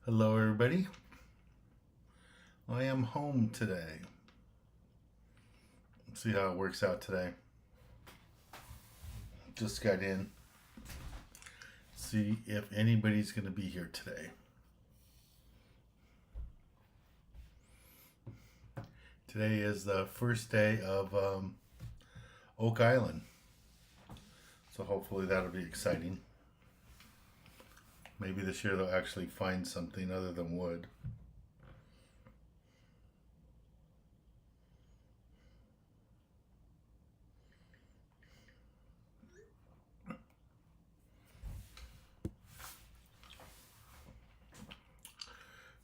Hello everybody. I am home today. Let's see how it works out today. Just got in. See if anybody's going to be here today. Today is the first day of Oak Island. So hopefully that'll be exciting. Maybe this year they'll actually find something other than wood.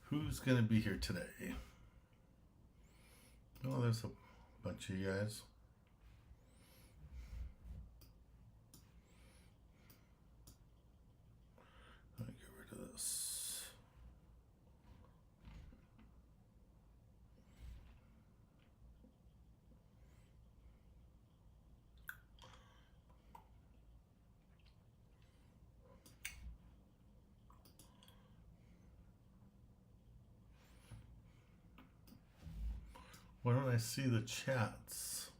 Who's going to be here today? Oh, there's a bunch of you guys. Let me get rid of this. Why don't I see the chats?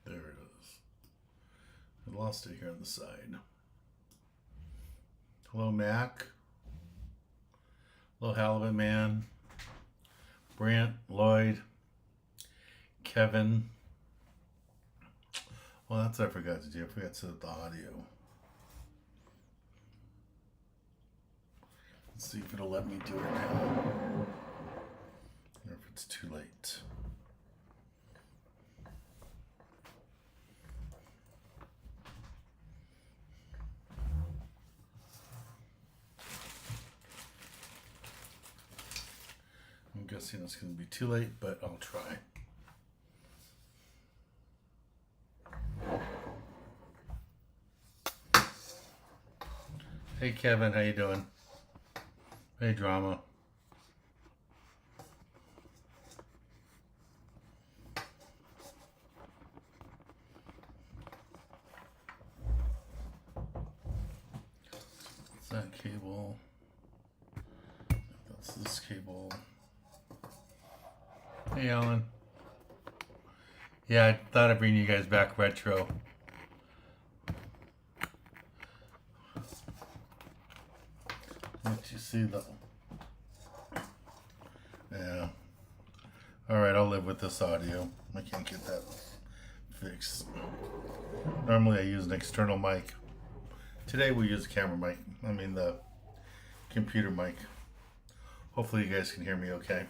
There it is. I lost it here on the side. Hello, Mac. Hello, Halibut Man. Brant, Lloyd, Kevin. Well, that's what I forgot to do. I forgot to set the audio. Let's see if it'll let me do it now, or if it's too late. I'm guessing it's going to be too late, but I'll try. Hey Kevin, how you doing? Hey Drama. Is that cable? That's this cable. Hey Alan. Yeah, I thought I'd bring you guys back retro. Let you see though. Yeah. Alright, I'll live with this audio. I can't get that fixed. Normally I use an external mic. Today we use a camera mic. I mean the computer mic. Hopefully you guys can hear me okay.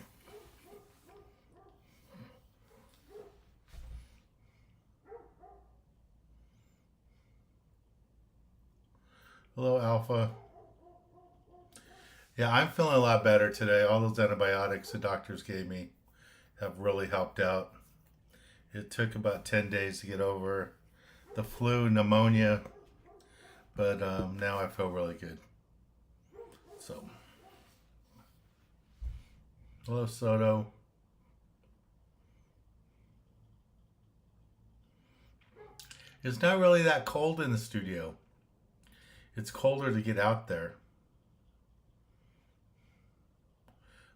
Hello Alpha. Yeah, I'm feeling a lot better today. All those antibiotics the doctors gave me have really helped out. It took about 10 days to get over the flu, pneumonia, but now I feel really good. So, hello Soto. It's not really that cold in the studio. It's colder to get out there.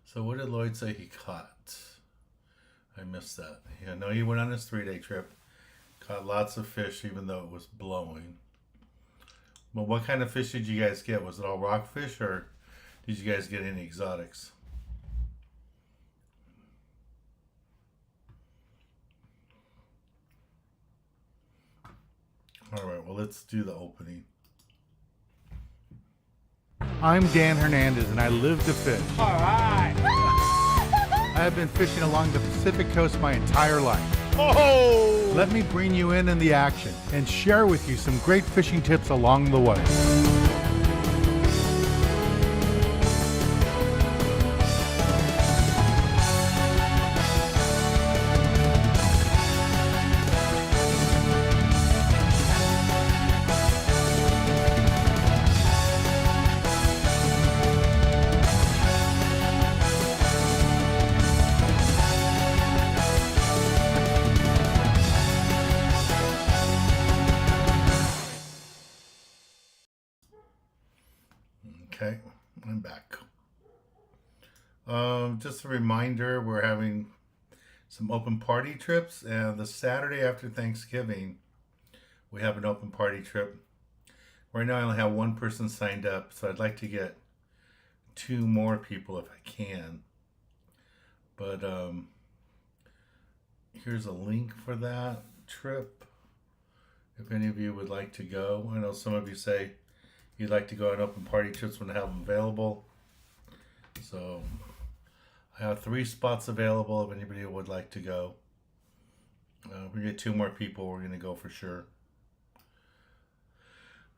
So what did Lloyd say he caught? I missed that. I know he went on his 3-day trip. Caught lots of fish even though it was blowing. But what kind of fish did you guys get? Was it all rockfish or did you guys get any exotics? Alright, well let's do the opening. I'm Dan Hernandez and I live to fish. All right. I have been fishing along the Pacific coast my entire life. Oh! Let me bring you in the action and share with you some great fishing tips along the way. Just a reminder, we're having some open party trips, and the Saturday after Thanksgiving, we have an open party trip. Right now, I only have one person signed up, so I'd like to get two more people if I can. But here's a link for that trip. If any of you would like to go, I know some of you say you'd like to go on open party trips when I have them available. So I have 3 spots available if anybody would like to go. We get 2 more people, we're going to go for sure.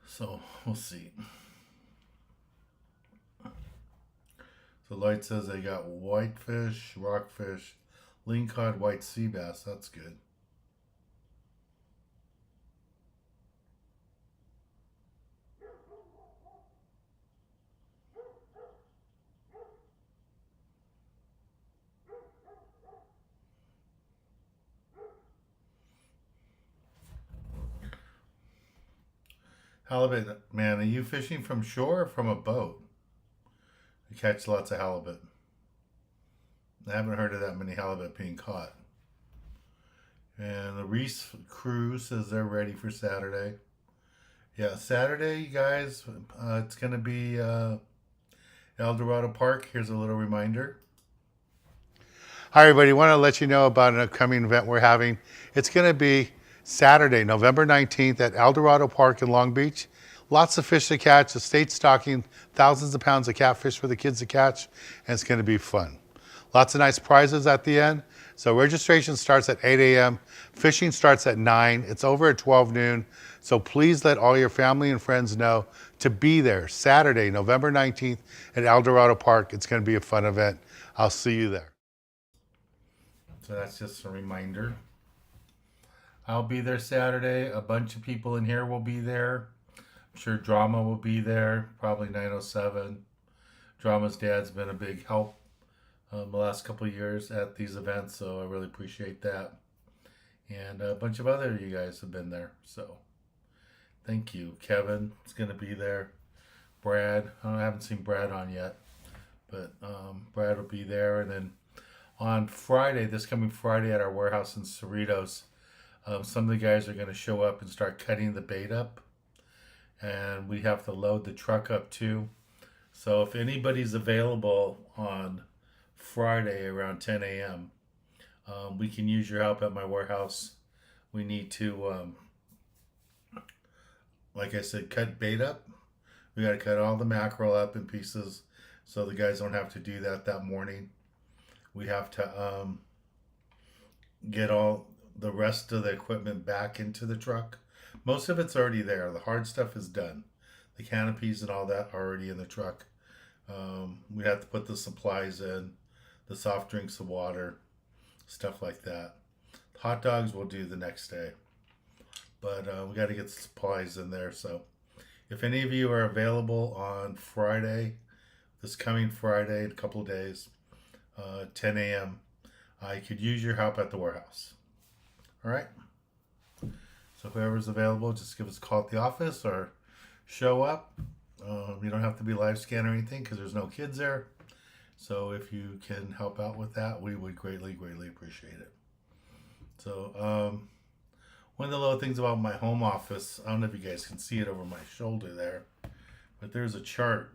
So we'll see. So Lloyd says they got whitefish, rockfish, lingcod, white sea bass. That's good. Halibut, man, are you fishing from shore or from a boat? You catch lots of halibut. I haven't heard of that many halibut being caught. And the Reese crew says they're ready for Saturday. Yeah, Saturday, you guys, it's going to be El Dorado Park. Here's a little reminder. Hi, everybody. Want to let you know about an upcoming event we're having. It's going to be Saturday, November 19th at El Dorado Park in Long Beach. Lots of fish to catch. The state's stocking thousands of pounds of catfish for the kids to catch, and it's going to be fun. Lots of nice prizes at the end. So registration starts at 8 a.m. Fishing starts at 9. It's over at 12 noon. So please let all your family and friends know to be there Saturday, November 19th at El Dorado Park. It's going to be a fun event. I'll see you there. So that's just a reminder. I'll be there Saturday. A bunch of people in here will be there. I'm sure Drama will be there, probably 907. Drama's dad's been a big help the last couple of years at these events, so I really appreciate that. And a bunch of other you guys have been there, so thank you. Kevin is going to be there. Brad, I haven't seen Brad on yet, but Brad will be there. And then on Friday, this coming Friday at our warehouse in Cerritos, some of the guys are going to show up and start cutting the bait up. And we have to load the truck up too. So if anybody's available on Friday around 10 a.m., we can use your help at my warehouse. We need to, like I said, cut bait up. We got to cut all the mackerel up in pieces so the guys don't have to do that morning. We have to get all the rest of the equipment back into the truck. Most of it's already there. The hard stuff is done. The canopies and all that are already in the truck. We have to put the supplies in, the soft drinks, the water, stuff like that. Hot dogs we'll do the next day. But we got to get the supplies in there. So if any of you are available on Friday, this coming Friday, in a couple of days, 10 a.m., I could use your help at the warehouse. All right? So whoever's available, just give us a call at the office or show up. You don't have to be live scan or anything because there's no kids there. So if you can help out with that, we would greatly, greatly appreciate it. So one of the little things about my home office, I don't know if you guys can see it over my shoulder there, but there's a chart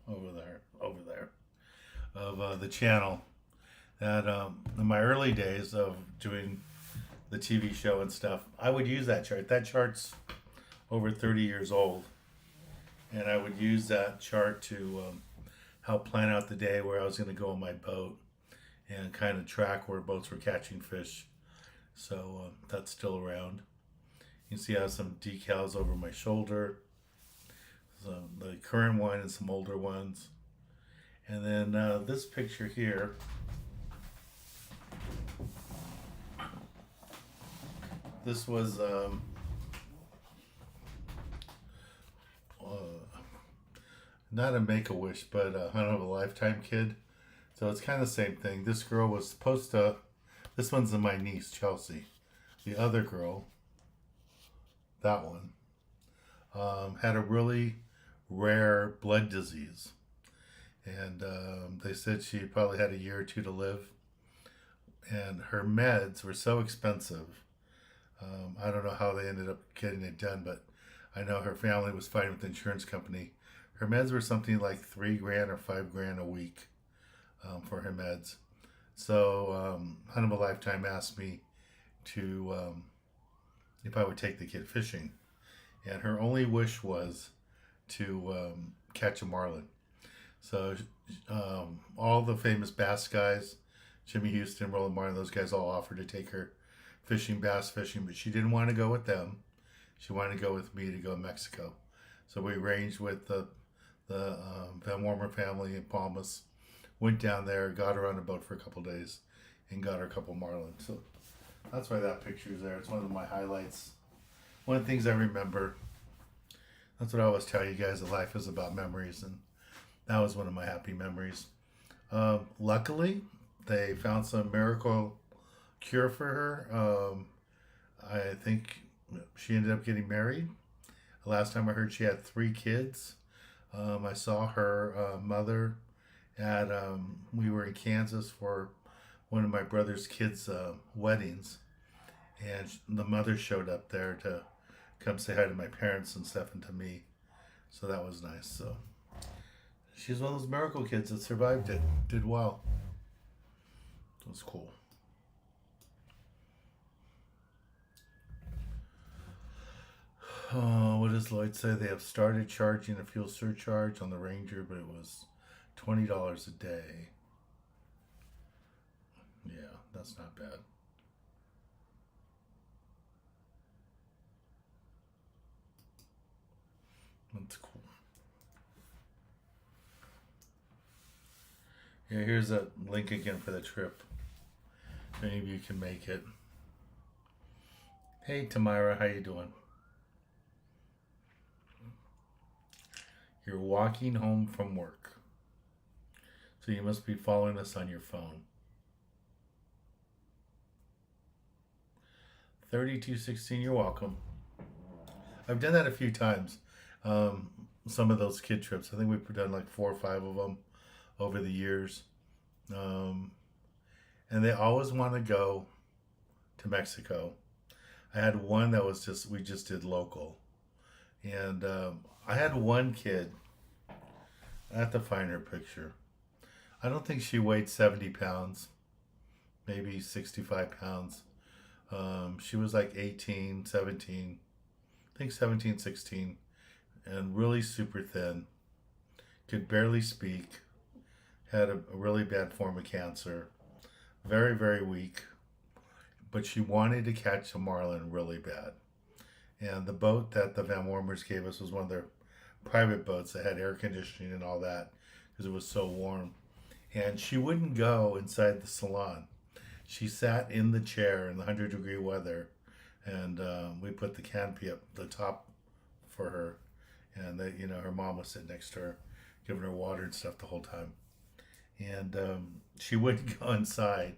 over there of the channel that in my early days of doing the TV show and stuff, I would use that chart. That chart's over 30 years old. And I would use that chart to help plan out the day where I was going to go on my boat and kind of track where boats were catching fish. So that's still around. You can see I have some decals over my shoulder. So the current one and some older ones. And then this picture here, this was not a Make-A-Wish, but a Hunt of a Lifetime kid. So it's kind of the same thing. This girl was supposed to, this one's my niece, Chelsea. The other girl, that one, had a really rare blood disease. and they said she probably had a year or two to live. And her meds were so expensive. I don't know how they ended up getting it done, but I know her family was fighting with the insurance company. Her meds were something like $3,000 or $5,000 a week for her meds. So Hunt of a Lifetime asked me to if I would take the kid fishing, and her only wish was to catch a marlin. So all the famous bass guys, Jimmy Houston, Roland Martin, those guys all offered to take her fishing, bass fishing, but she didn't want to go with them. She wanted to go with me to go to Mexico. So we arranged with the Van Warmer family in Palmas, went down there, got her on a boat for a couple days, and got her a couple marlin. So that's why that picture is there. It's one of my highlights. One of the things I remember. That's what I always tell you guys, that life is about memories, and that was one of my happy memories. Luckily, they found some miracle cure for her. I think she ended up getting married. Last time I heard, she had 3 kids. I saw her mother at, we were in Kansas for one of my brother's kids' weddings, and the mother showed up there to come say hi to my parents and stuff, and to me. So that was nice. So she's one of those miracle kids that survived it, did well. It was cool. What does Lloyd say? They have started charging a fuel surcharge on the Ranger, but it was $20 a day. Yeah, that's not bad. That's cool. Yeah, here's that link again for the trip. If any of you can make it. Hey Tamara, how you doing? You're walking home from work, so you must be following us on your phone. 3216, you're welcome. I've done that a few times. Some of those kid trips. I think we've done like 4 or 5 of them over the years. And they always want to go to Mexico. I had one that was we just did local. And I had one kid, I have to find her picture. I don't think she weighed 70 pounds, maybe 65 pounds. She was like 18, 17, I think 17, 16, and really super thin, could barely speak, had a really bad form of cancer, very, very weak, but she wanted to catch a marlin really bad. And the boat that the Van Warmers gave us was one of their private boats that had air conditioning and all that, because it was so warm. And she wouldn't go inside the salon. She sat in the chair in the 100-degree weather, and we put the canopy up the top for her. And her mom was sitting next to her, giving her water and stuff the whole time. And she wouldn't go inside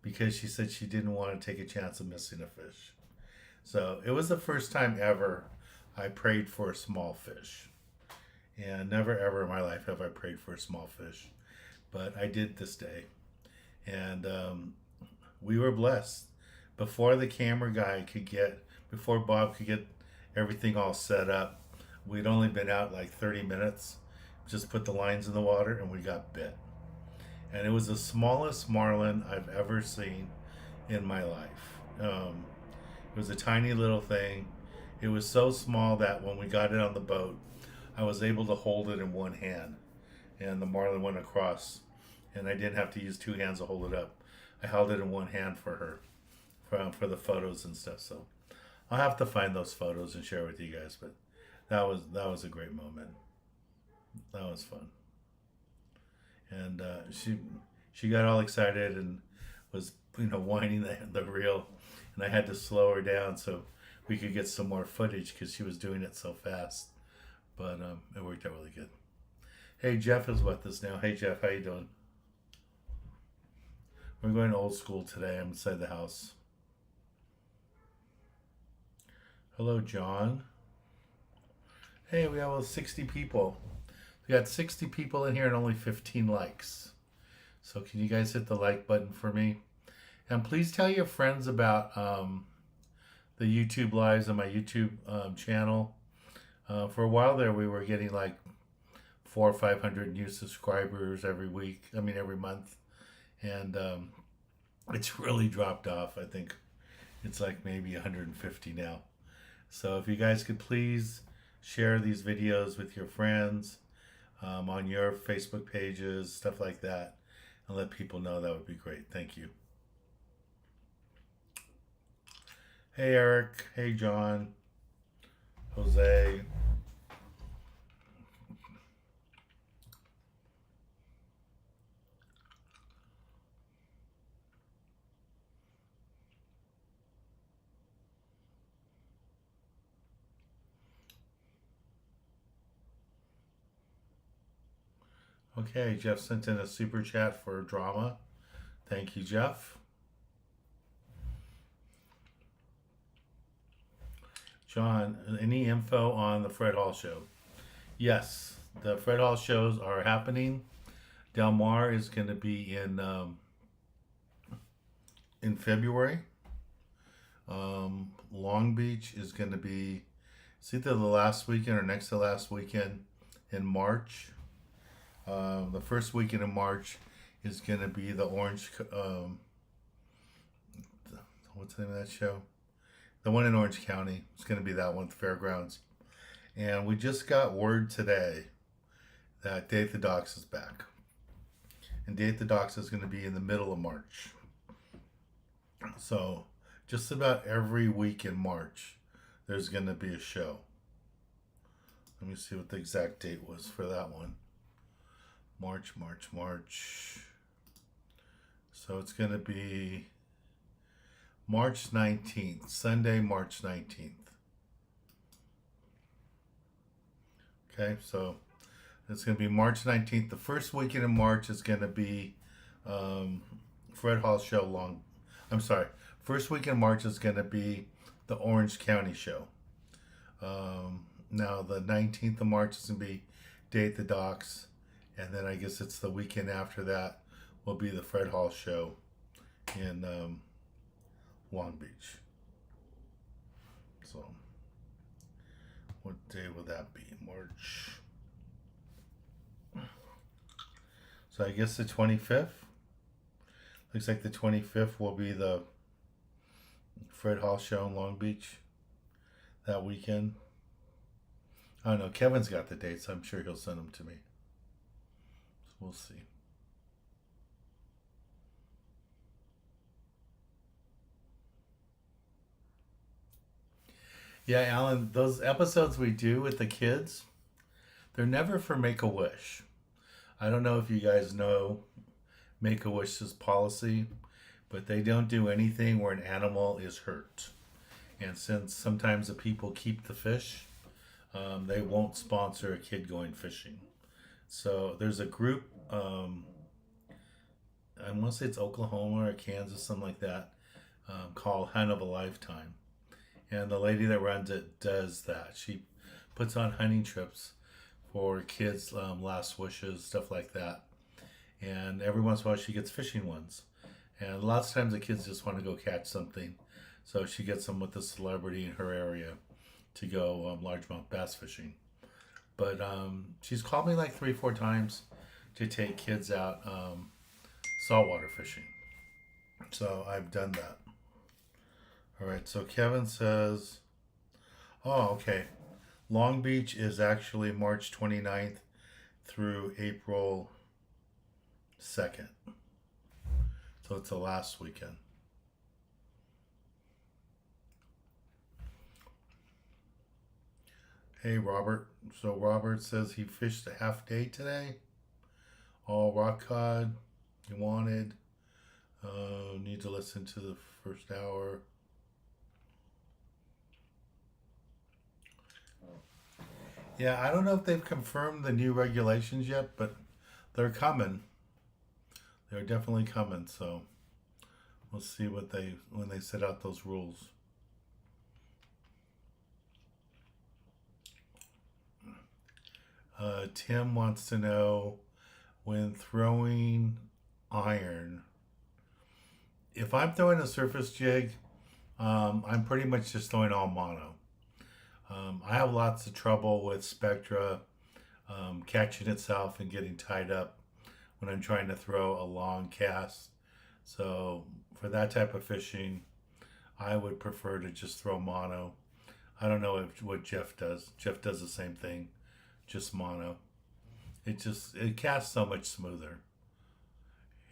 because she said she didn't want to take a chance of missing a fish. So it was the first time ever I prayed for a small fish. And never ever in my life have I prayed for a small fish. But I did this day. And we were blessed. Before the camera guy before Bob could get everything all set up, we'd only been out like 30 minutes. Just put the lines in the water and we got bit. And it was the smallest marlin I've ever seen in my life. It was a tiny little thing. It was so small that when we got it on the boat, I was able to hold it in one hand. And the marlin went across. And I didn't have to use 2 hands to hold it up. I held it in one hand for her, for the photos and stuff. So I'll have to find those photos and share with you guys. But that was a great moment. That was fun. And she got all excited and was whining the reel, and I had to slow her down so we could get some more footage because she was doing it so fast. But it worked out really good. Hey, Jeff is with us now. Hey Jeff, how you doing? We're going old school today. I'm inside the house. Hello, John. Hey, we have 60 people. We got 60 people in here and only 15 likes. So can you guys hit the like button for me? And please tell your friends about the YouTube lives on my YouTube channel. For a while there, we were getting like 400 or 500 new subscribers every month. And it's really dropped off. I think it's like maybe 150 now. So if you guys could please share these videos with your friends on your Facebook pages, stuff like that, and let people know, that would be great. Thank you. Hey Eric, hey John, Jose. Okay, Jeff sent in a super chat for drama. Thank you, Jeff. John, any info on the Fred Hall show? Yes, the Fred Hall shows are happening. Del Mar is going to be in February. Long Beach is going to be, it's either the last weekend or next to last weekend in March. The first weekend in March is going to be the Orange, what's the name of that show? The one in Orange County. It's going to be that one, the fairgrounds. And we just got word today that Day at the Docks is back. And Day at the Docks is going to be in the middle of March. So just about every week in March, there's going to be a show. Let me see what the exact date was for that one. March. So it's going to be March 19th, Sunday, March 19th. Okay, so it's going to be March 19th. The first weekend in March is going to be Fred Hall show first weekend in March is going to be the Orange County show. Now the 19th of March is going to be Day at the Docks. And then I guess it's the weekend after that will be the Fred Hall show in Long Beach. So, what day will that be? March. So I guess the 25th. Looks like the 25th will be the Fred Hall show in Long Beach that weekend. I don't know. Kevin's got the dates. I'm sure he'll send them to me. We'll see. Yeah, Alan, those episodes we do with the kids, they're never for Make-A-Wish. I don't know if you guys know Make-A-Wish's policy, but they don't do anything where an animal is hurt. And since sometimes the people keep the fish, they won't sponsor a kid going fishing. So there's a group, I want to say it's Oklahoma or Kansas, something like that, called Hunt of a Lifetime. And the lady that runs it does that. She puts on hunting trips for kids' last wishes, stuff like that. And every once in a while she gets fishing ones. And lots of times the kids just want to go catch something. So she gets them with a celebrity in her area to go largemouth bass fishing. But she's called me like 3-4 times to take kids out saltwater fishing. So I've done that. All right, so Kevin says, oh, okay. Long Beach is actually March 29th through April 2nd. So it's the last weekend. Hey, Robert. So Robert says he fished a half day today. All rock cod he wanted. Need to listen to the first hour. Yeah, I don't know if they've confirmed the new regulations yet, but they're coming. They're definitely coming, so we'll see when they set out those rules. Tim wants to know, when throwing iron, if I'm throwing a surface jig, I'm pretty much just throwing all mono. I have lots of trouble with Spectra catching itself and getting tied up when I'm trying to throw a long cast. So for that type of fishing, I would prefer to just throw mono. I don't know what Jeff does. Jeff does the same thing, just mono. It casts so much smoother,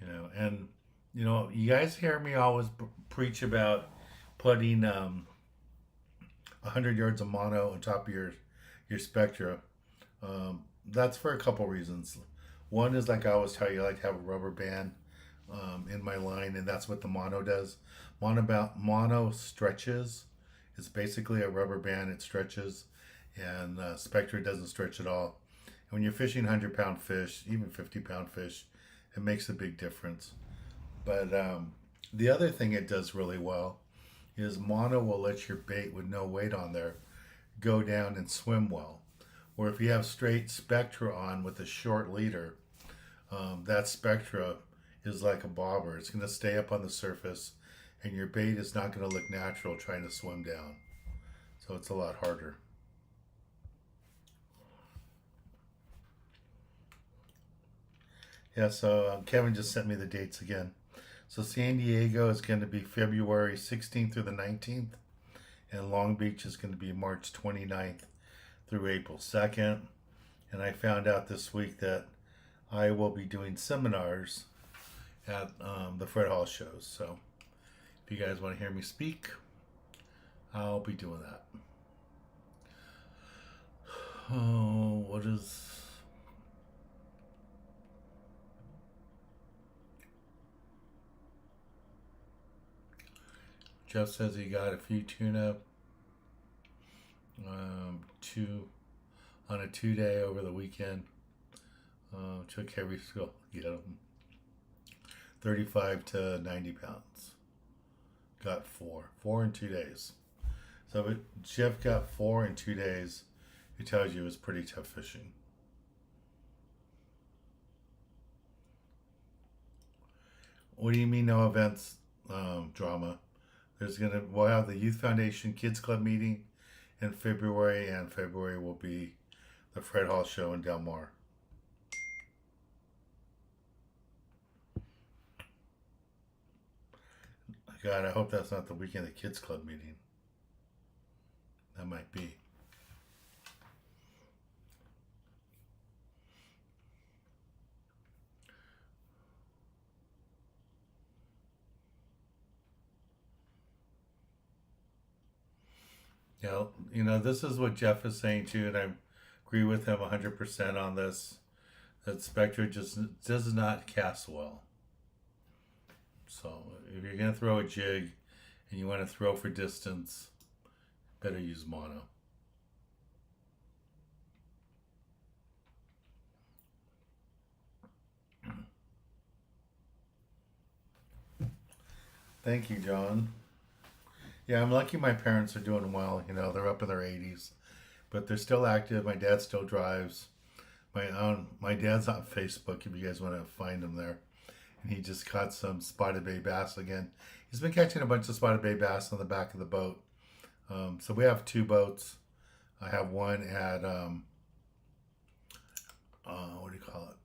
And you guys hear me always preach about putting 100 yards of mono on top of your Spectra. That's for a couple reasons. One is, like I always tell you, I like to have a rubber band in my line, and that's what the mono does. Mono stretches. It's basically a rubber band. It stretches, and Spectra doesn't stretch at all. And when you're fishing 100-pound fish, even 50-pound fish, it makes a big difference. But the other thing it does really well is mono will let your bait with no weight on there go down and swim well. Or if you have straight Spectra on with a short leader, that Spectra is like a bobber. It's going to stay up on the surface, and your bait is not going to look natural trying to swim down. So it's a lot harder. Yeah, so Kevin just sent me the dates again. So San Diego is going to be February 16th through the 19th, and Long Beach is going to be March 29th through April 2nd. And I found out this week that I will be doing seminars at the Fred Hall shows. So if you guys want to hear me speak, I'll be doing that. Oh, what is... Jeff says he got a few tuna on a 2-day over the weekend. Took heavy skill to get them. 35 to 90 pounds. Got four in 2 days. So Jeff got 4 in 2 days. It tells you it was pretty tough fishing. What do you mean no events drama? We'll have the Youth Foundation Kids Club meeting in February, and February will be the Fred Hall show in Del Mar. God, I hope that's not the weekend of the Kids Club meeting. That might be. Yeah, this is what Jeff is saying too, and I agree with him 100% on this. That Spectra just does not cast well. So if you're going to throw a jig and you want to throw for distance, better use mono. Thank you, John. Yeah, I'm lucky my parents are doing well. They're up in their 80s, but they're still active. My dad still drives. My dad's on Facebook if you guys want to find him there. And he just caught some spotted bay bass again. He's been catching a bunch of spotted bay bass on the back of the boat. So we have 2 boats. I have one at what do you call it?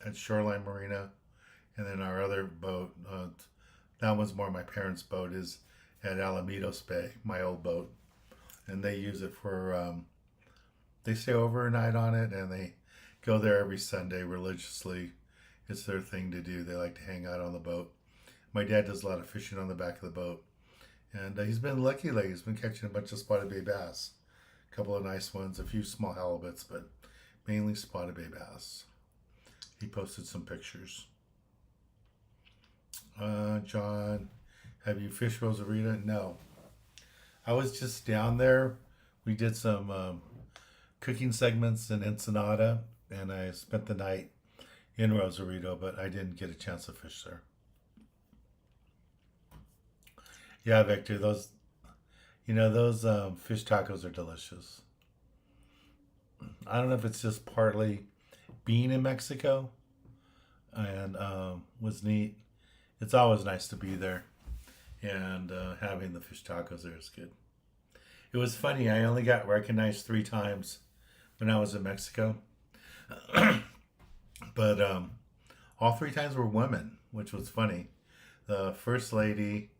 At Shoreline Marina, and then our other boat. That one's more my parents' boat, is at Alamitos Bay, my old boat, and they use it for. They stay overnight on it, and they go there every Sunday religiously. It's their thing to do. They like to hang out on the boat. My dad does a lot of fishing on the back of the boat, and he's been lucky lately. He's been catching a bunch of spotted bay bass, a couple of nice ones, a few small halibuts, but mainly spotted bay bass. He posted some pictures. John, have you fished Rosarita? No. I was just down there. We did some cooking segments in Ensenada, and I spent the night in Rosarito, but I didn't get a chance to fish there. Yeah, Victor, those fish tacos are delicious. I don't know if it's just partly being in Mexico and was neat. It's always nice to be there, and having the fish tacos there is good. It was funny. I only got recognized 3 times when I was in Mexico, but all 3 times were women, which was funny. The first lady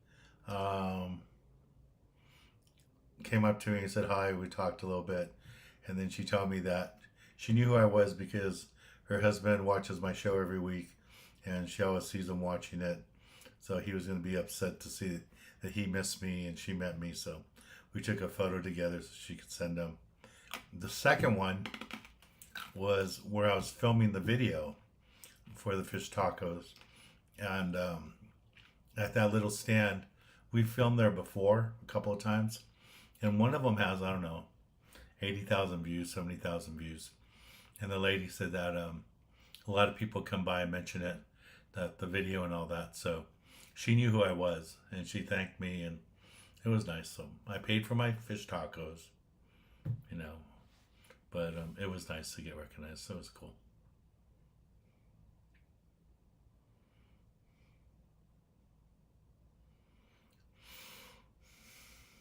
came up to me and said hi. We talked a little bit, and then she told me that she knew who I was because her husband watches my show every week, and she always sees him watching it. So he was going to be upset to see that he missed me and she met me. So we took a photo together so she could send him. The second one was where I was filming the video for the fish tacos, and at that little stand, we filmed there before a couple of times, and one of them has, I don't know, 80,000 views, 70,000 views, and the lady said that a lot of people come by and mention it, that the video and all that, so she knew who I was, and she thanked me, and it was nice. So I paid for my fish tacos, you know, but it was nice to get recognized, so it was cool.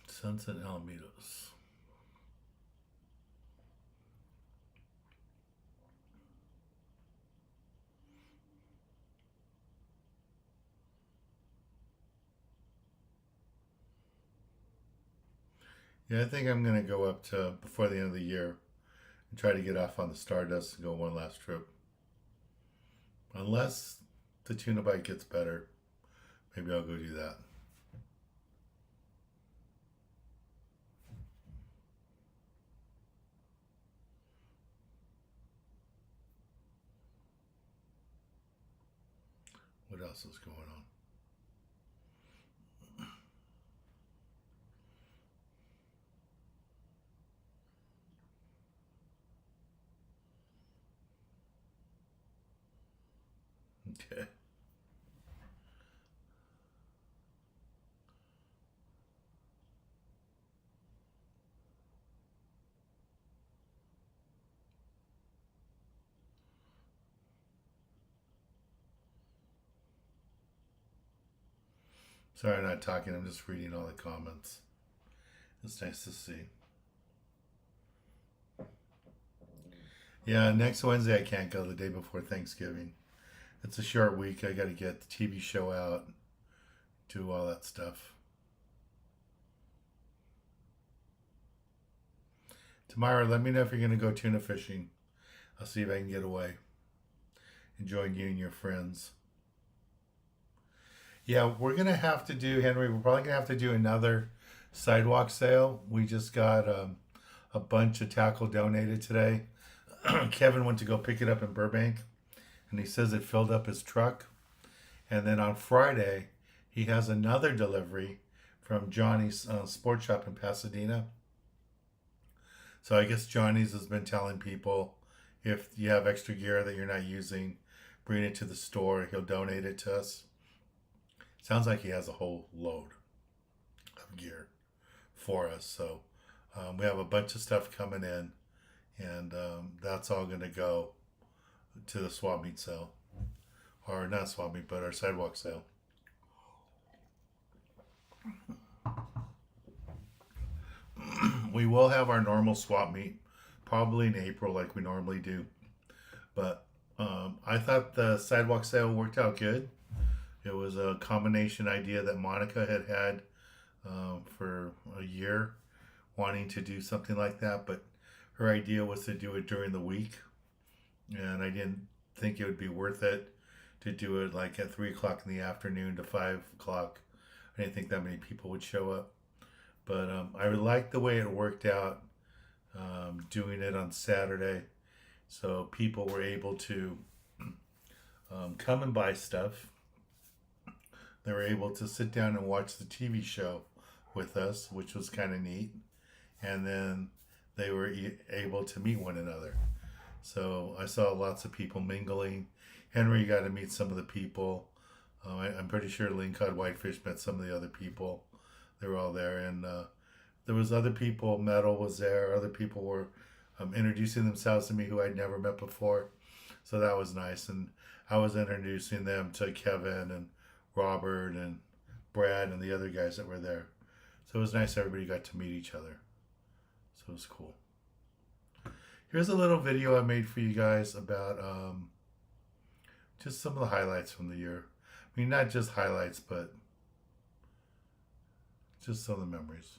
Sunset Alamitos. Yeah, I think I'm going to go up to before the end of the year and try to get off on the Stardust and go one last trip. Unless the tuna bite gets better, maybe I'll go do that. What else is going on? Okay. Sorry, I'm not talking. I'm just reading all the comments. It's nice to see. Yeah, next Wednesday I can't go, the day before Thanksgiving. It's a short week. I got to get the TV show out, do all that stuff. Tomorrow, let me know if you're going to go tuna fishing. I'll see if I can get away and join you and your friends. Yeah, we're going to have to do, Henry, we're probably going to have to do another sidewalk sale. We just got a bunch of tackle donated today. Kevin went to go pick it up in Burbank, and he says it filled up his truck. And then on Friday, he has another delivery from Johnny's sports shop in Pasadena. So I guess Johnny's has been telling people if you have extra gear that you're not using, bring it to the store. He'll donate it to us. Sounds like he has a whole load of gear for us. So we have a bunch of stuff coming in, and that's all going to go to the swap meet sale. Or not swap meet, but our sidewalk sale. We will have our normal swap meet probably in April like we normally do. But I thought the sidewalk sale worked out good. It was a combination idea that Monica had for a year, wanting to do something like that. But her idea was to do it during the week. And I didn't think it would be worth it to do it like at 3 o'clock in the afternoon to 5 o'clock. I didn't think that many people would show up. But I liked the way it worked out, doing it on Saturday. So people were able to come and buy stuff. They were able to sit down and watch the TV show with us, which was kind of neat. And then they were able to meet one another. So I saw lots of people mingling. Henry got to meet some of the people. I'm pretty sure Lingcod Whitefish met some of the other people. They were all there, and there was other people. Metal was there. Other people were introducing themselves to me who I'd never met before. So that was nice. And I was introducing them to Kevin and Robert and Brad and the other guys that were there. So it was nice everybody got to meet each other. So it was cool. Here's a little video I made for you guys about just some of the highlights from the year. I mean, not just highlights, but just some of the memories.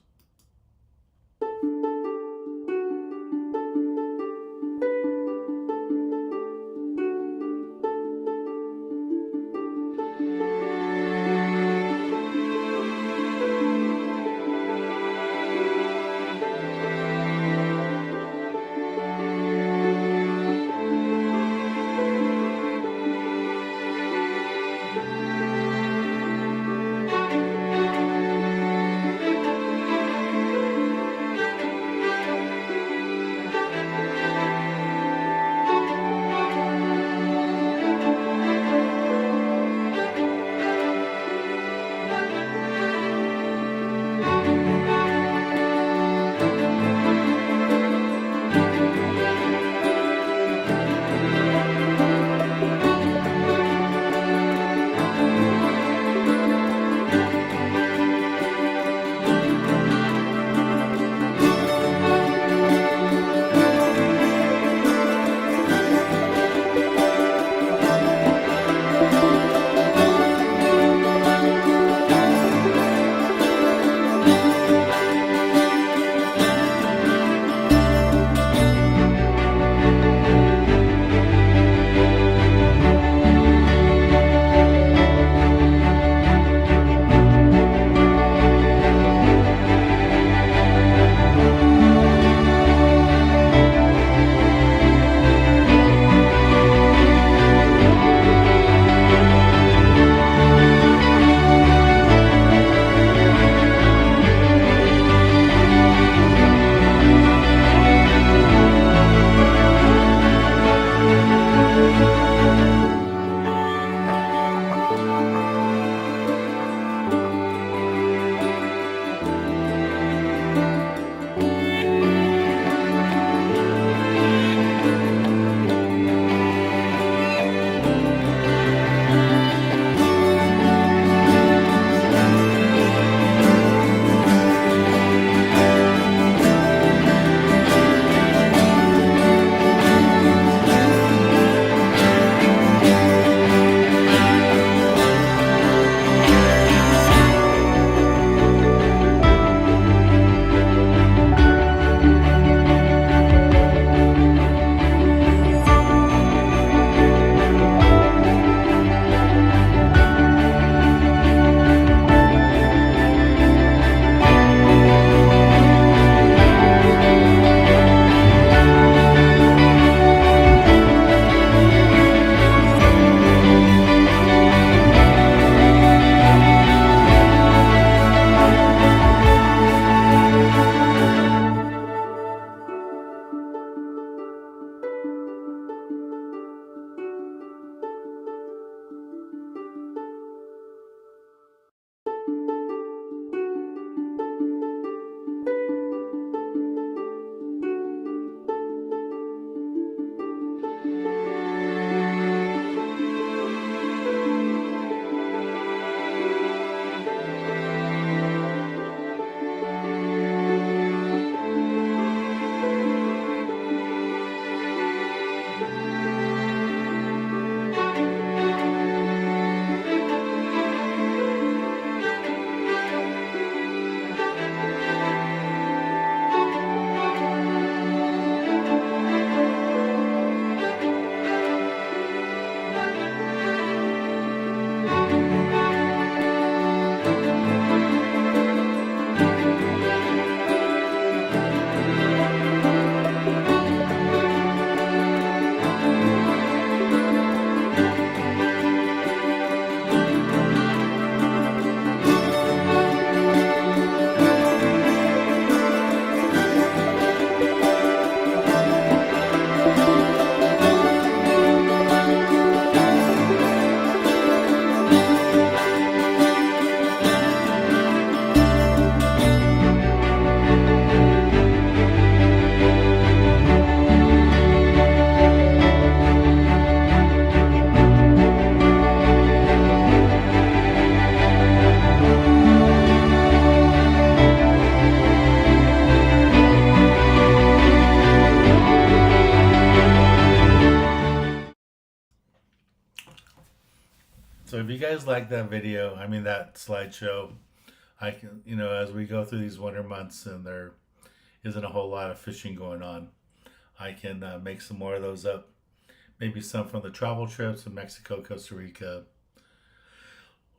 like that video. I mean, that slideshow. I can, as we go through these winter months and there isn't a whole lot of fishing going on, I can make some more of those up. Maybe some from the travel trips in Mexico, Costa Rica,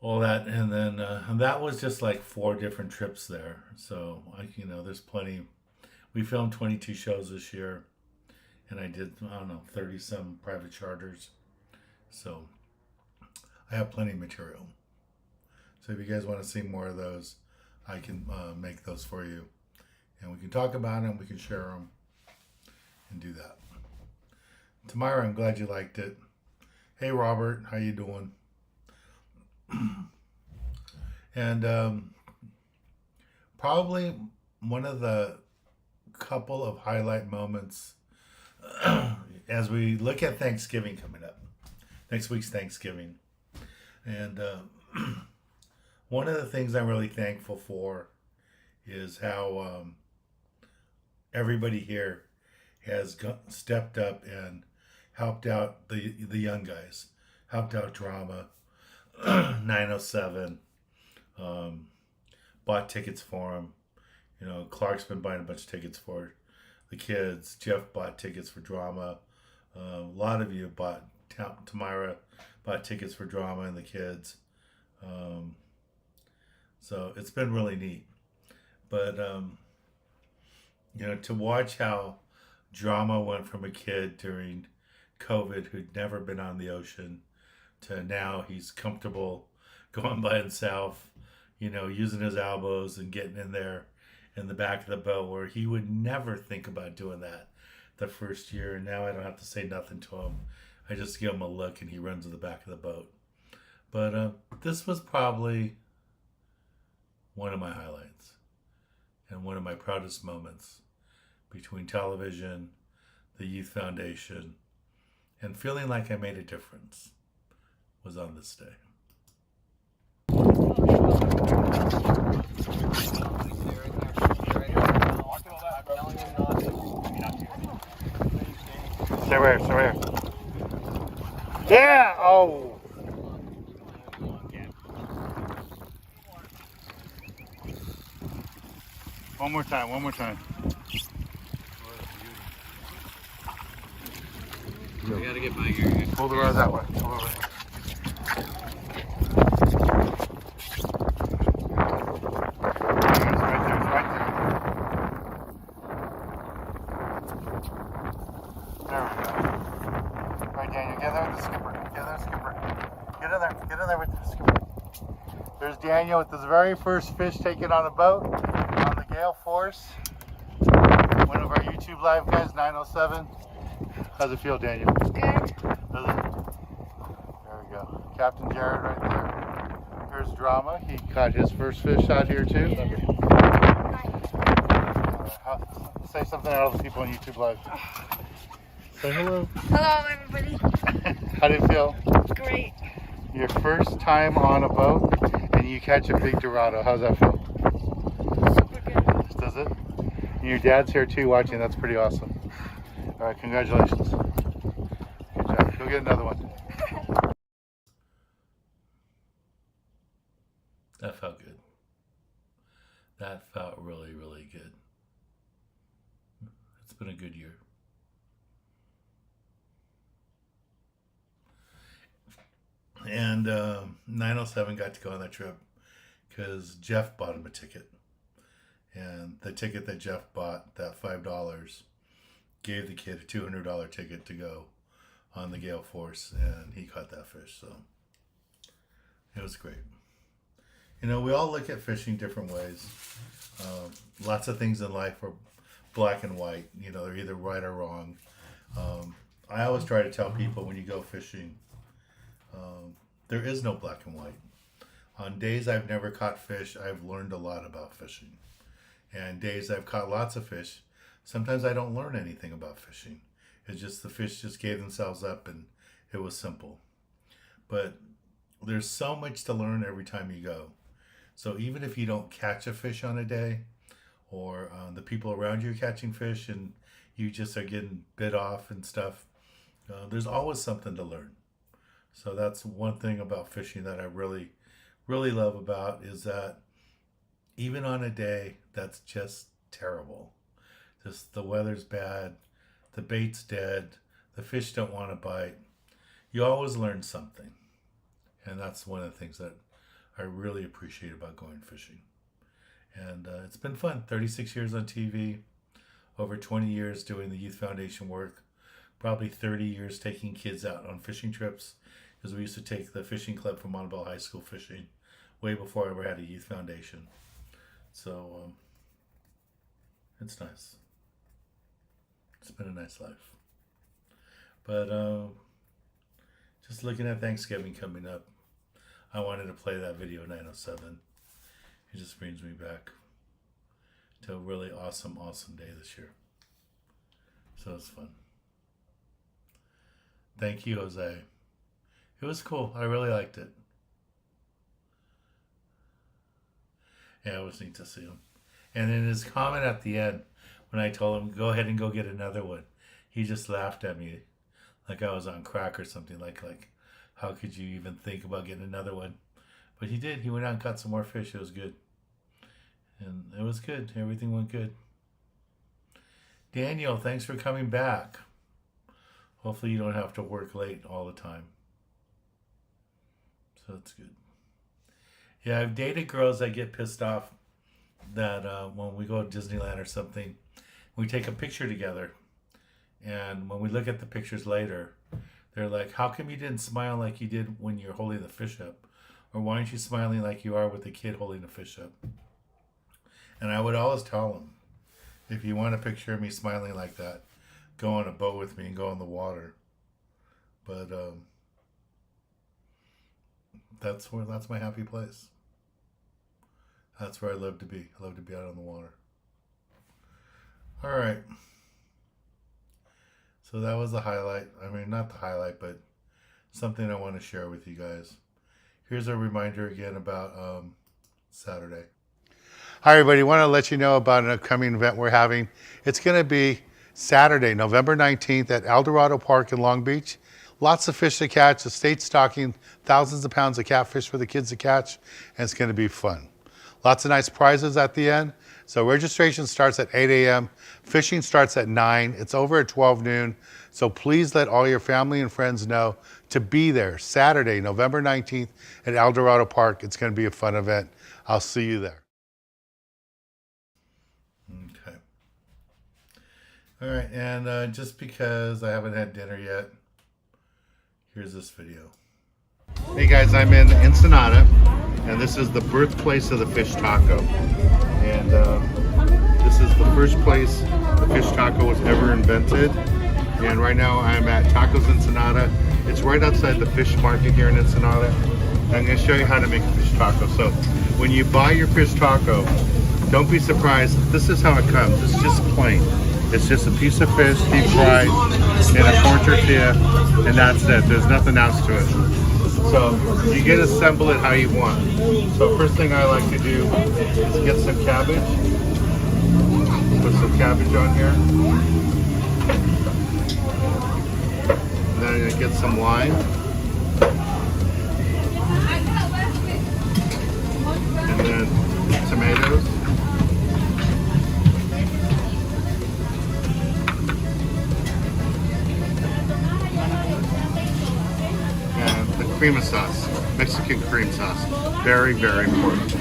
all that. And then and that was just like 4 different trips there. So, there's plenty. We filmed 22 shows this year. And I did, 30 some private charters. So I have plenty of material. So if you guys want to see more of those, I can make those for you. And we can talk about them, we can share them, and do that. Tamara, I'm glad you liked it. Hey Robert, how you doing? And probably one of the couple of highlight moments as we look at Thanksgiving coming up. Next week's Thanksgiving. And one of the things I'm really thankful for is how everybody here has stepped up and helped out the young guys. Helped out Drama, 907, bought tickets for them. Clark's been buying a bunch of tickets for the kids. Jeff bought tickets for Drama. A lot of you bought, Tamara bought tickets for Drama and the kids. So it's been really neat. But, to watch how Drama went from a kid during COVID who'd never been on the ocean to now he's comfortable going by himself, using his elbows and getting in there in the back of the boat, where he would never think about doing that the first year. And now I don't have to say nothing to him. I just give him a look and he runs to the back of the boat. But this was probably one of my highlights and one of my proudest moments between television, the Youth Foundation, and feeling like I made a difference was on this day. Stay right here. Yeah! Oh! One more time. I gotta get my gear. Pull the rod that way. There we go. Right, Daniel, get there with the skipper. Get in there with the skipper. There's Daniel with his very first fish taken on a boat on the Gale Force. One of our YouTube live guys, 907. How's it feel, Daniel? Good. Does it? There we go. Captain Jared right there. Here's Drama. He caught his first fish out here too. Say something to all the people on YouTube live. Say hello. Hello, everybody. How do you feel? Great. Your first time on a boat and you catch a big Dorado. How's that feel? Super good. Does it? And your dad's here too watching. That's pretty awesome. All right, congratulations. Good job. Go get another one. That felt good. That felt really, really good. It's been a good year. And 907 got to go on that trip because Jeff bought him a ticket. And the ticket that Jeff bought, that $5, gave the kid a $200 ticket to go on the Gale Force, and he caught that fish. So it was great. We all look at fishing different ways. Lots of things in life are black and white. They're either right or wrong. I always try to tell people when you go fishing, there is no black and white. On days I've never caught fish, I've learned a lot about fishing. And days I've caught lots of fish, sometimes I don't learn anything about fishing. It's just the fish just gave themselves up and it was simple. But there's so much to learn every time you go. So even if you don't catch a fish on a day, or the people around you are catching fish and you just are getting bit off and stuff, there's always something to learn. So that's one thing about fishing that I really, really love about is that even on a day that's just terrible, just the weather's bad, the bait's dead, the fish don't want to bite, you always learn something. And that's one of the things that I really appreciate about going fishing. And it's been fun. 36 years on TV, over 20 years doing the Youth Foundation work, probably 30 years taking kids out on fishing trips, because we used to take the fishing club from Montebello High School fishing way before I ever had a Youth Foundation. So it's nice. It's been a nice life. But just looking at Thanksgiving coming up, I wanted to play that video 907. It just brings me back to a really awesome day this year. So it's fun. Thank you, Jose. It was cool. I really liked it. Yeah, it was neat to see him. And in his comment at the end, when I told him, go ahead and go get another one, he just laughed at me like I was on crack or something. Like how could you even think about getting another one? But he did. He went out and caught some more fish. It was good. And it was good. Everything went good. Daniel, thanks for coming back. Hopefully you don't have to work late all the time. So that's good. Yeah, I've dated girls that get pissed off that when we go to Disneyland or something, we take a picture together. And when we look at the pictures later, they're like, how come you didn't smile like you did when you're holding the fish up? Or why aren't you smiling like you are with the kid holding the fish up? And I would always tell them, if you want a picture of me smiling like that, go on a boat with me and go in the water. But that's my happy place. That's where I love to be. I love to be out on the water. All right. So that was the highlight. I mean, not the highlight, but something I want to share with you guys. Here's a reminder again about Saturday. Hi, everybody. Want to let you know about an upcoming event we're having. It's going to be Saturday, November 19th at Eldorado Park in Long Beach. Lots of fish to catch. The state's stocking thousands of pounds of catfish for the kids to catch, and it's going to be fun. Lots of nice prizes at the end. So registration starts at 8 a.m. Fishing starts at 9. It's over at 12 noon. So please let all your family and friends know to be there Saturday, November 19th at Eldorado Park. It's going to be a fun event. I'll see you there. Okay. All right, and just because I haven't had dinner yet, here's this video. Hey guys, I'm in Ensenada, and this is the birthplace of the fish taco. And this is the first place the fish taco was ever invented. And right now I'm at Tacos Ensenada. It's right outside the fish market here in Ensenada. I'm going to show you how to make a fish taco. So when you buy your fish taco, don't be surprised. This is how it comes. It's just plain. It's just a piece of fish deep fried in a corn tortilla, and that's it. There's nothing else to it. So you can assemble it how you want. So first thing I like to do is get some cabbage. Put some cabbage on here. And then I get some lime. And then tomatoes. And the cream sauce, Mexican cream sauce. Very, very important.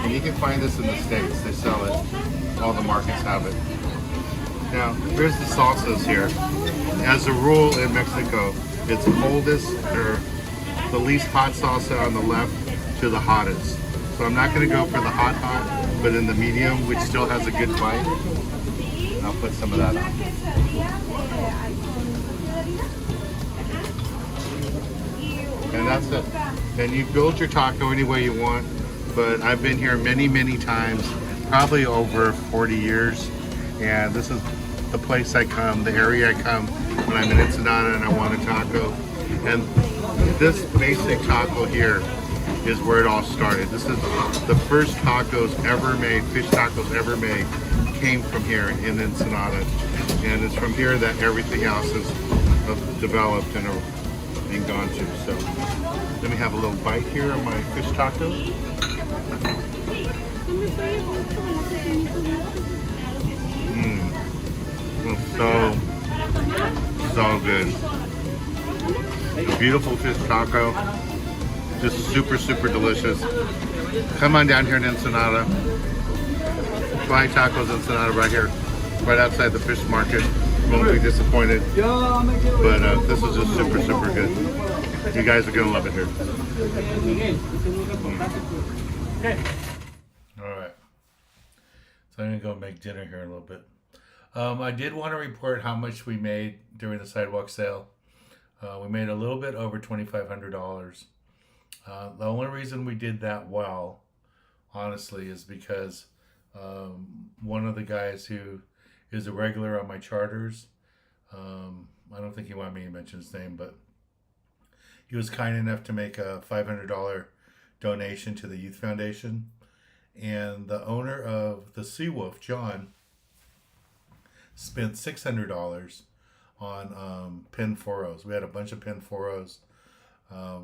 And you can find this in the States. They sell it. All the markets have it. Now, here's the salsas here. As a rule in Mexico, it's coldest or the least hot salsa on the left to the hottest. So I'm not going to go for the hot, but in the medium, which still has a good bite. And I'll put some of that on. And that's it. And you build your taco any way you want, but I've been here many, many times, probably over 40 years. And this is the place I come, the area I come when I'm in Ensenada and I want a taco. And this basic taco here is where it all started. This is the first tacos ever made, fish tacos ever made, came from here in Ensenada. And it's from here that everything else is developed and and gone to. So let me have a little bite here on my fish tacos. It's so good. A beautiful fish taco. Just super, super delicious. Come on down here in Ensenada. Try Tacos Ensenada right here, right outside the fish market. Won't be disappointed. But this is just super, super good. You guys are gonna love it here. All right. So I'm gonna go make dinner here in a little bit. I did want to report how much we made during the sidewalk sale. We made a little bit over $2,500. The only reason we did that well, honestly, is because one of the guys who is a regular on my charters, I don't think he wanted me to mention his name, but he was kind enough to make a $500 donation to the Youth Foundation. And the owner of the Seawolf, John, spent $600 on pin 4.0s. We had a bunch of pin 4.0s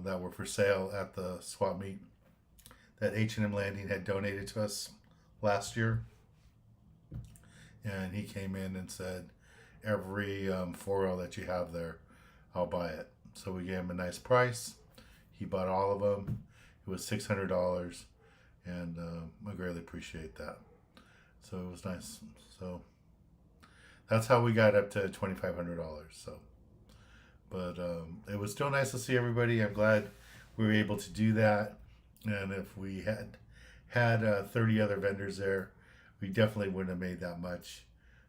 that were for sale at the swap meet that H&M Landing had donated to us last year. And he came in and said, every 4.0 that you have there, I'll buy it. So we gave him a nice price. He bought all of them. It was $600, and I greatly appreciate that. So it was nice. So that's how we got up to $2,500. So, but it was still nice to see everybody. I'm glad we were able to do that. And if we had 30 other vendors there, we definitely wouldn't have made that much.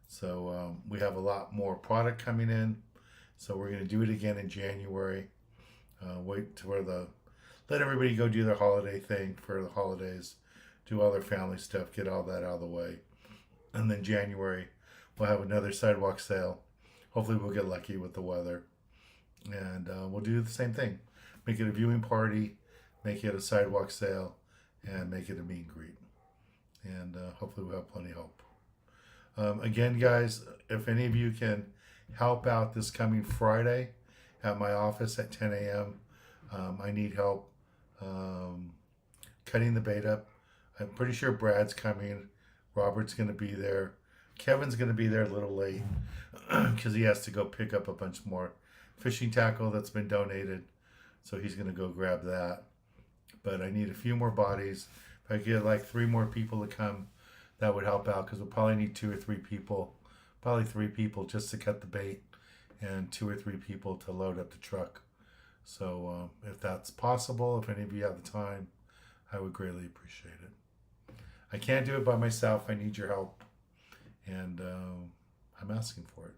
So we have a lot more product coming in. So we're going to do it again in January. Wait to let everybody go do their holiday thing for the holidays, do all their family stuff, get all that out of the way. And then January, we'll have another sidewalk sale. Hopefully we'll get lucky with the weather. And we'll do the same thing. Make it a viewing party, make it a sidewalk sale, and make it a meet and greet. And hopefully we'll have plenty of hope. Again, guys, if any of you can help out this coming Friday at my office at 10 a.m., I need help cutting the bait up. I'm pretty sure Brad's coming. Robert's going to be there. Kevin's going to be there a little late because he has to go pick up a bunch more fishing tackle that's been donated. So he's going to go grab that. But I need a few more bodies. If I get like 3 more people to come, that would help out because we'll probably need 2 or 3 people. Probably 3 people just to cut the bait and 2 or 3 people to load up the truck. So if that's possible, if any of you have the time, I would greatly appreciate it. I can't do it by myself. I need your help. And I'm asking for it.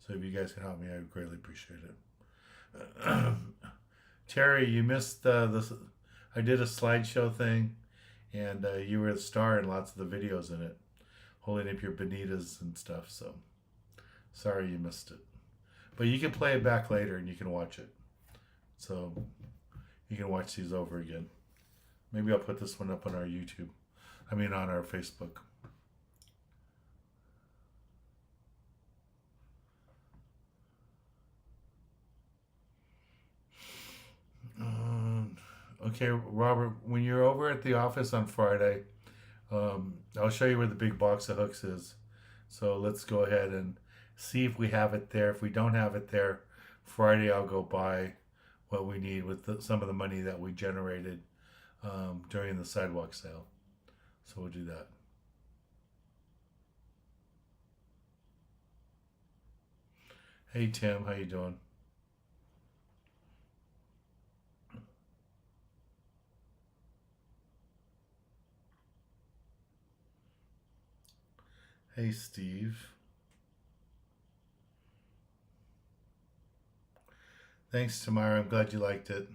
So if you guys can help me, I would greatly appreciate it. Terry, you missed this. I did a slideshow thing, and you were the star in lots of the videos in it, holding up your bonitas and stuff. So sorry you missed it. But you can play it back later and you can watch it. So you can watch these over again. Maybe I'll put this one up on our YouTube. On our Facebook. Okay, Robert, when you're over at the office on Friday, I'll show you where the big box of hooks is. So let's go ahead and see if we have it there. If we don't have it there, Friday I'll go buy what we need with some of the money that we generated during the sidewalk sale. So we'll do that. Hey Tim, how you doing? Hey Steve. Thanks, Tamara. I'm glad you liked it.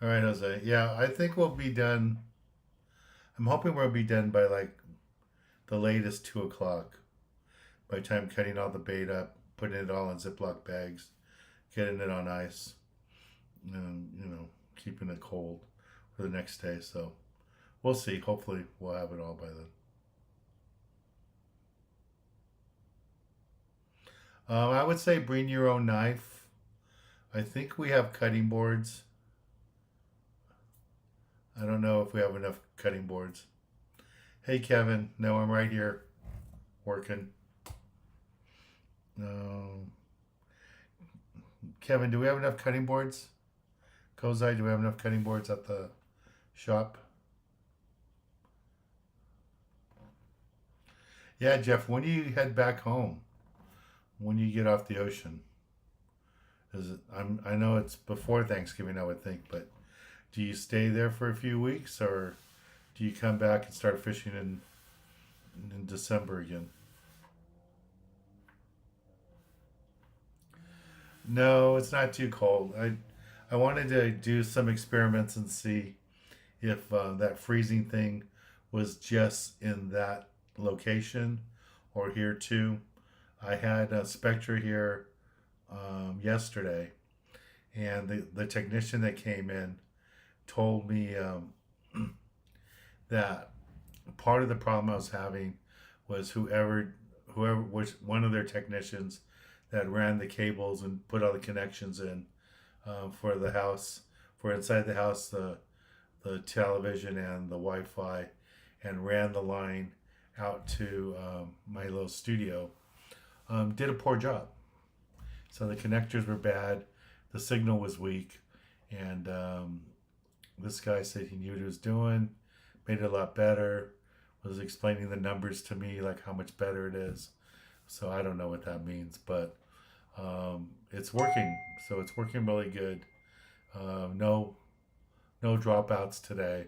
All right, Jose. Yeah, I think we'll be done. I'm hoping we'll be done by like the latest 2 o'clock. By the time cutting all the bait up, putting it all in Ziploc bags, getting it on ice, and keeping it cold for the next day. So we'll see. Hopefully we'll have it all by then. I would say bring your own knife. I think we have cutting boards. I don't know if we have enough cutting boards. Hey, Kevin. No, I'm right here working. No. Kevin, do we have enough cutting boards? Kozai, do we have enough cutting boards at the shop? Yeah, Jeff, when do you head back home? When you get off the ocean? Is it? I know it's before Thanksgiving, I would think, but do you stay there for a few weeks, or do you come back and start fishing in December again? No, it's not too cold. I wanted to do some experiments and see if that freezing thing was just in that location or here too. I had a Spectra here yesterday, and the technician that came in told me that part of the problem I was having was whoever was one of their technicians that ran the cables and put all the connections in for the house, for inside the house, the television and the Wi-Fi, and ran the line out to my little studio, did a poor job. So the connectors were bad, the signal was weak, and this guy said he knew what he was doing, made it a lot better, was explaining the numbers to me, like how much better it is. So I don't know what that means, but it's working. So it's working really good. No dropouts today.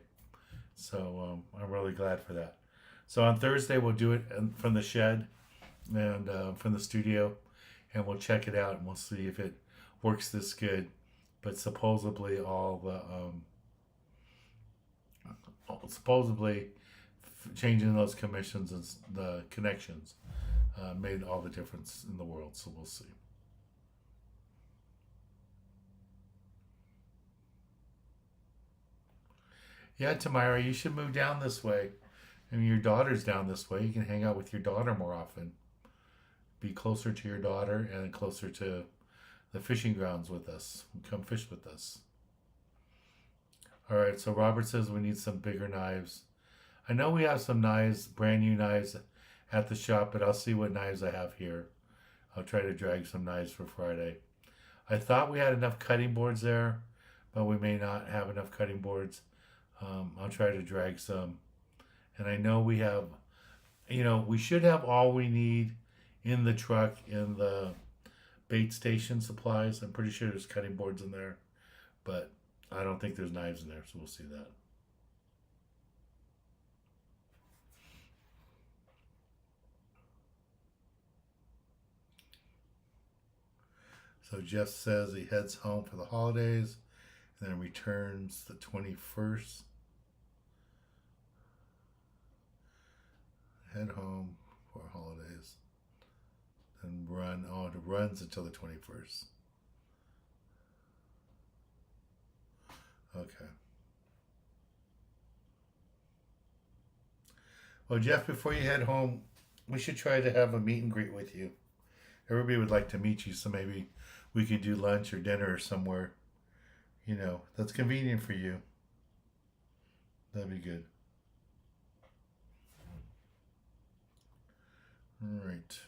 So I'm really glad for that. So on Thursday we'll do it from the shed and from the studio, and we'll check it out and we'll see if it works this good. But supposedly changing those commissions and the connections made all the difference in the world. So we'll see. Yeah, Tamara, you should move down this way. I mean, your daughter's down this way. You can hang out with your daughter more often. Be closer to your daughter and closer to the fishing grounds with us. Come fish with us. All right, so Robert says we need some bigger knives. I know we have some knives, brand new knives at the shop, but I'll see what knives I have here. I'll try to drag some knives for Friday. I thought we had enough cutting boards there, but we may not have enough cutting boards. I'll try to drag some. And I know we have, we should have all we need in the truck in the bait station supplies. I'm pretty sure there's cutting boards in there, but I don't think there's knives in there, so we'll see that. So Jeff says he heads home for the holidays and then returns the 21st. Head home for holidays. Then it runs until the 21st. Okay. Well, Jeff, before you head home, we should try to have a meet and greet with you. Everybody would like to meet you, so maybe we could do lunch or dinner or somewhere, that's convenient for you. That'd be good. All right.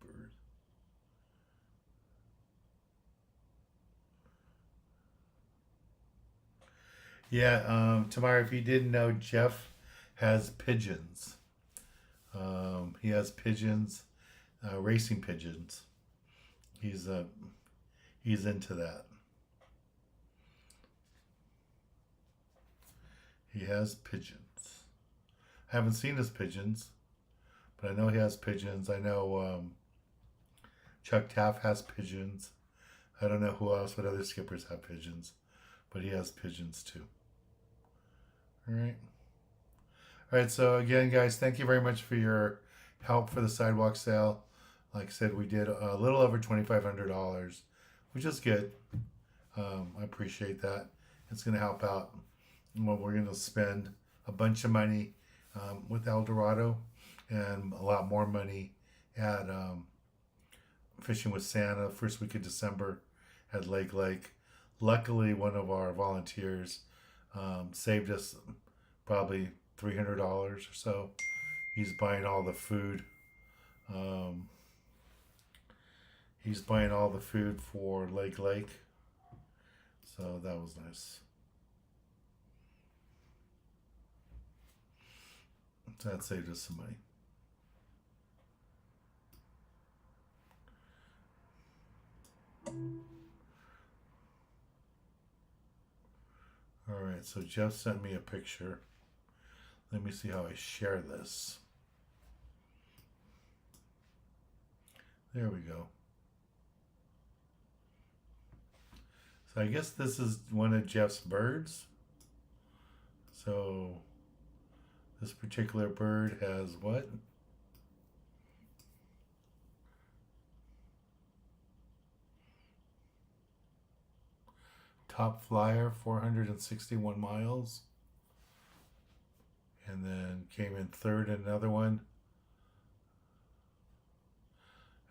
Bird. Yeah, Tamara, if you didn't know, Jeff has pigeons. He has pigeons, racing pigeons. He's into that. He has pigeons. I haven't seen his pigeons, but I know he has pigeons. I know Chuck Taff has pigeons. I don't know who else, but other skippers have pigeons, but he has pigeons too. All right. All right, so again, guys, thank you very much for your help for the sidewalk sale. Like I said, we did a little over $2,500, which is good. I appreciate that. It's going to help out what we're going to spend a bunch of money with El Dorado and a lot more money at Fishing with Santa first week of December at Lake. Luckily, one of our volunteers saved us probably $300 or so. He's buying all the food. He's buying all the food for Lake. So that was nice. So that saved us some money. All right, so Jeff sent me a picture. Let me see how I share this. There we go. So I guess this is one of Jeff's birds. So this particular bird has what? Top flyer, 461 miles. And then came in third in another one.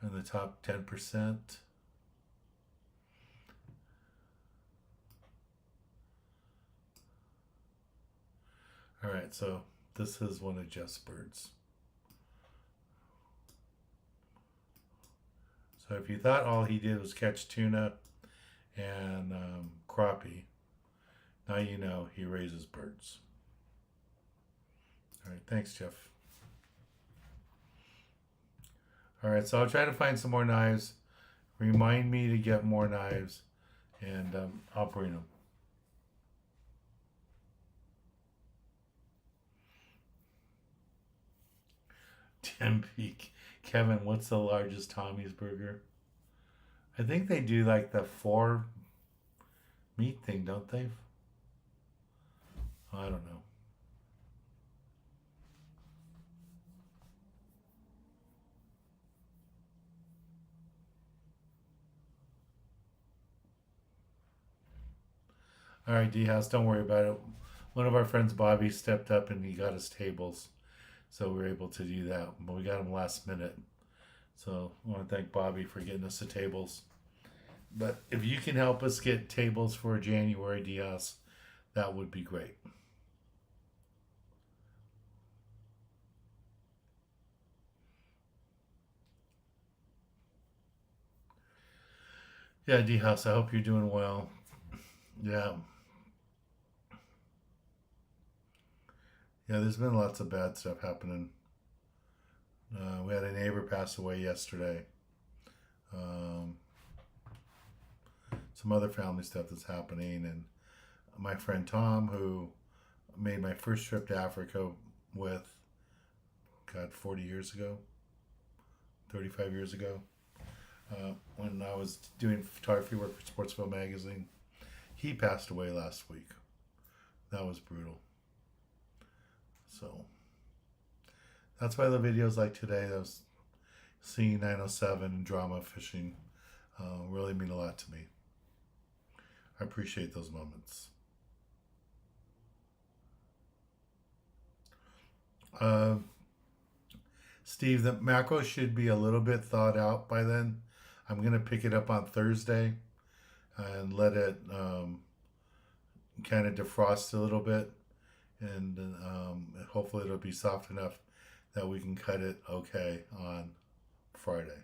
In the top 10%. All right, so this is one of Jeff's birds. So if you thought all he did was catch tuna and crappie, now you know he raises birds. All right, thanks, Jeff. All right, so I'll try to find some more knives. Remind me to get more knives, and I'll bring them. Tempe. Kevin, what's the largest Tommy's burger? I think they do like the 4 meat thing, don't they? I don't know. All right, D-House, don't worry about it. One of our friends, Bobby, stepped up and he got us tables. So we were able to do that. But we got them last minute. So I want to thank Bobby for getting us the tables. But if you can help us get tables for January, D-House, that would be great. Yeah, D-House, I hope you're doing well. Yeah. Yeah, there's been lots of bad stuff happening. We had a neighbor pass away yesterday. Some other family stuff that's happening. And my friend Tom, who made my first trip to Africa with, 40 years ago, 35 years ago, when I was doing photography work for Sportsville magazine, he passed away last week. That was brutal. So that's why the videos like today, those seeing 907 and drama fishing, really mean a lot to me. I appreciate those moments. Steve, the macro should be a little bit thawed out by then. I'm going to pick it up on Thursday and let it kind of defrost a little bit. And hopefully it'll be soft enough that we can cut it okay on Friday.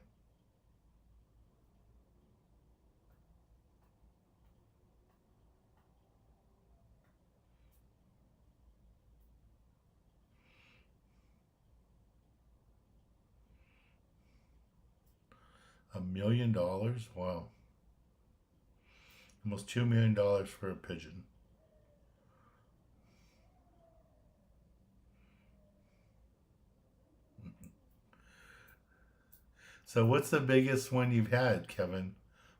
$1 million? Wow. Almost $2 million for a pigeon. So what's the biggest one you've had, Kevin?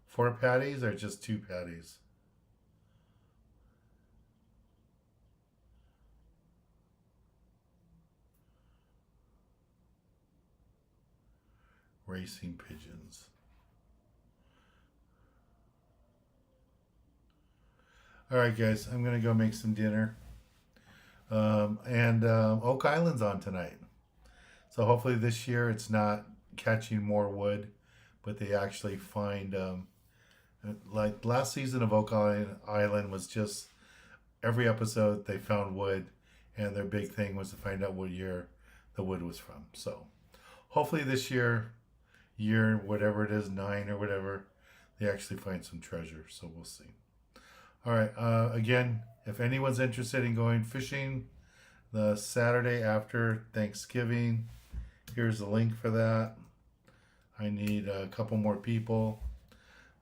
4 patties or just 2 patties? Racing pigeons. All right, guys, I'm going to go make some dinner. And Oak Island's on tonight. So hopefully this year it's not catching more wood, but they actually find, like last season of Oak Island was just every episode they found wood, and their big thing was to find out what year the wood was from. So hopefully this year whatever it is, 9 or whatever, they actually find some treasure. So we'll see. All right. Again, if anyone's interested in going fishing the Saturday after Thanksgiving, here's the link for that. I need a couple more people.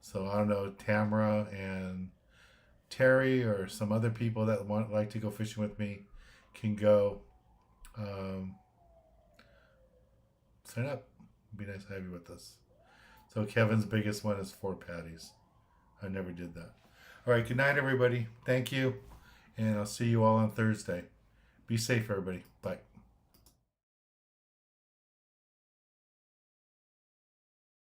So I don't know, Tamara and Terry or some other people that like to go fishing with me can go. Sign up. It'd be nice to have you with us. So Kevin's biggest one is 4 patties. I never did that. All right, good night, everybody. Thank you. And I'll see you all on Thursday. Be safe, everybody.